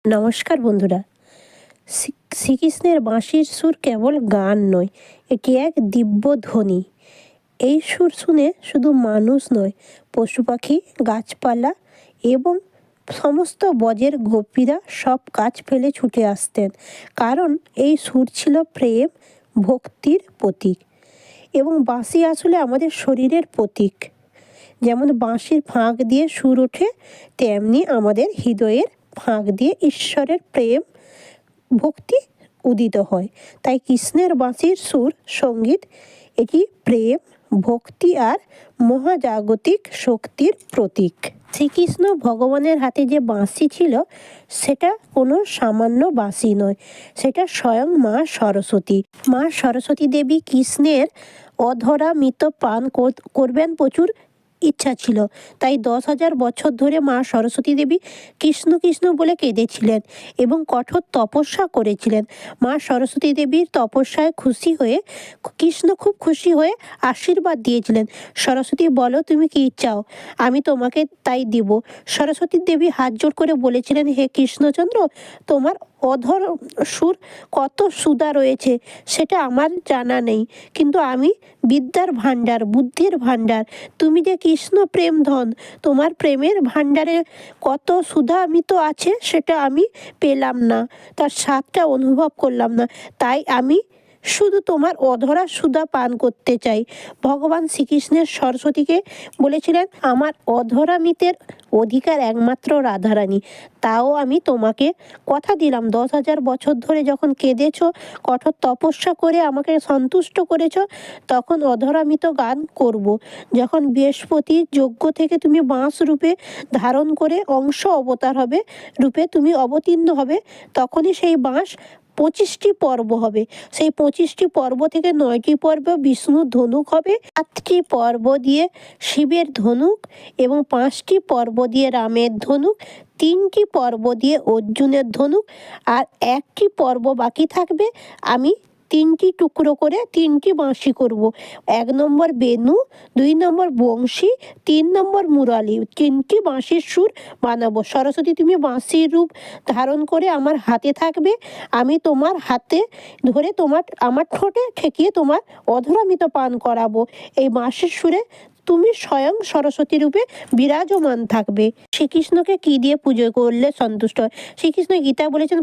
নমস্কার বন্ধুরা। শ্রীকৃষ্ণের বাঁশির সুর কেবল গান নয়, এটি এক দিব্য ধ্বনি। এই সুর শুনে শুধু মানুষ নয়, পশু পাখি, গাছপালা এবং সমস্ত বনের গোপীরা সব কাজ ফেলে ছুটে আসতেন, কারণ এই সুর ছিল প্রেম, ভক্তির প্রতীক। এবং বাঁশি আসলে আমাদের শরীরের প্রতীক। যেমন বাঁশির ফাঁক দিয়ে সুর ওঠে, তেমনি আমাদের হৃদয়ের ফাঁক দিয়ে ঈশ্বরের প্রেম, ভক্তি উদিত হয়। তাই কৃষ্ণের বাঁশির সুর সঙ্গীত, এটি প্রেম, ভক্তি আর মহাজাগতিক শক্তির প্রতীক। শ্রীকৃষ্ণ ভগবানের হাতে যে বাঁশি ছিল, সেটা কোনো সামান্য বাঁশি নয়, সেটা স্বয়ং মা সরস্বতী। মা সরস্বতী দেবী কৃষ্ণের অধরা মৃত পান করবেন প্রচুর ইচ্ছা ছিল। তাই 10,000 বছর ধরে মা সরস্বতী দেবী কৃষ্ণ কৃষ্ণ বলে কেঁদেছিলেন এবং কঠোর তপস্যা করেছিলেন। মা সরস্বতী দেবীর তপস্যায় খুশি হয়ে কৃষ্ণ খুব খুশি হয়ে আশীর্বাদ দিয়েছিলেন। সরস্বতী, বলো তুমি কী চাও, আমি তোমাকে তাই দিব। সরস্বতী দেবী হাত জোড় করে বলেছিলেন, হে কৃষ্ণচন্দ্র, তোমার অধর সুর কত সুধা রয়েছে সেটা আমার জানা নেই, কিন্তু আমি বিদ্যার ভাণ্ডার, বুদ্ধির ভাণ্ডার। তুমি যে কৃষ্ণ প্রেম ধন, তোমার প্রেমের ভাণ্ডারে কত সুধামিত আছে সেটা আমি পেলাম না, তার স্বাদটা অনুভব করলাম না। তাই আমি শুধু তোমার অধরা সুধা পান করতে চাই। ভগবান শ্রীকৃষ্ণের সরস্বতীকে বলেছিলেন, আমার অধরামিতের অধিকার একমাত্র রাধারানী। তাও আমি তোমাকে কথা দিলাম, 10,000 বছর ধরে যখন কেঁদেছ, কঠোর তপস্যা করে আমাকে সন্তুষ্ট করেছ, তখন অধরামিত গান করব। যখন বৃহস্পতির যজ্ঞ থেকে তুমি বাঁশ রূপে ধারণ করে অংশ অবতার হবে রূপে তুমি অবতীর্ণ হবে, তখনই সেই বাঁশ 25টি পর্ব হবে। সেই 25টি পর্ব থেকে 9টি পর্ব বিষ্ণুর ধনুক হবে, 7টি পর্ব দিয়ে শিবের ধনুক এবং 5টি পর্ব দিয়ে রামের ধনুক, 3টি পর্ব দিয়ে অর্জুনের ধনুক, আর 1টি পর্ব বাকি থাকবে। আমি 3টি টুকরো করে 3টি বাঁশি করব। 1 নম্বর বেনু, 2 নম্বর বংশী, 3 নম্বর মুরালি। 3টি বাঁশির সুর বানাবো। সরস্বতী, তুমি বাঁশির রূপ ধারণ করে আমার হাতে থাকবে। আমি তোমার হাতে ধরে আমার ঠোঁটে ঠেকিয়ে তোমার অধরামিত পান করাবো। এই বাঁশির সুরে তুমি স্বয়ং সরস্বতী রূপে বিরাজমান থাকবে। শ্রীকৃষ্ণকে কি দিয়ে পুজো করলে সন্তুষ্ট হয়? শ্রীকৃষ্ণ গীতা বলেছেন,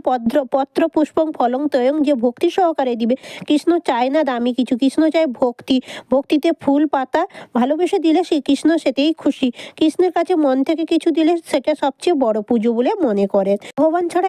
পত্র পুষ্পং ফলং তয়ং, যে ভক্তি সহকারে দিবে। কৃষ্ণ চায় না দামি কিছু, কৃষ্ণ চায় ভক্তি। ভক্তিতে ফুল পাতা ভালোবেসে দিলে শ্রীকৃষ্ণ সেটাই খুশি। কৃষ্ণের কাছে মন থেকে কিছু দিলে সেটা সবচেয়ে বড় পুজো বলে মনে করেন। ভগবান ছাড়া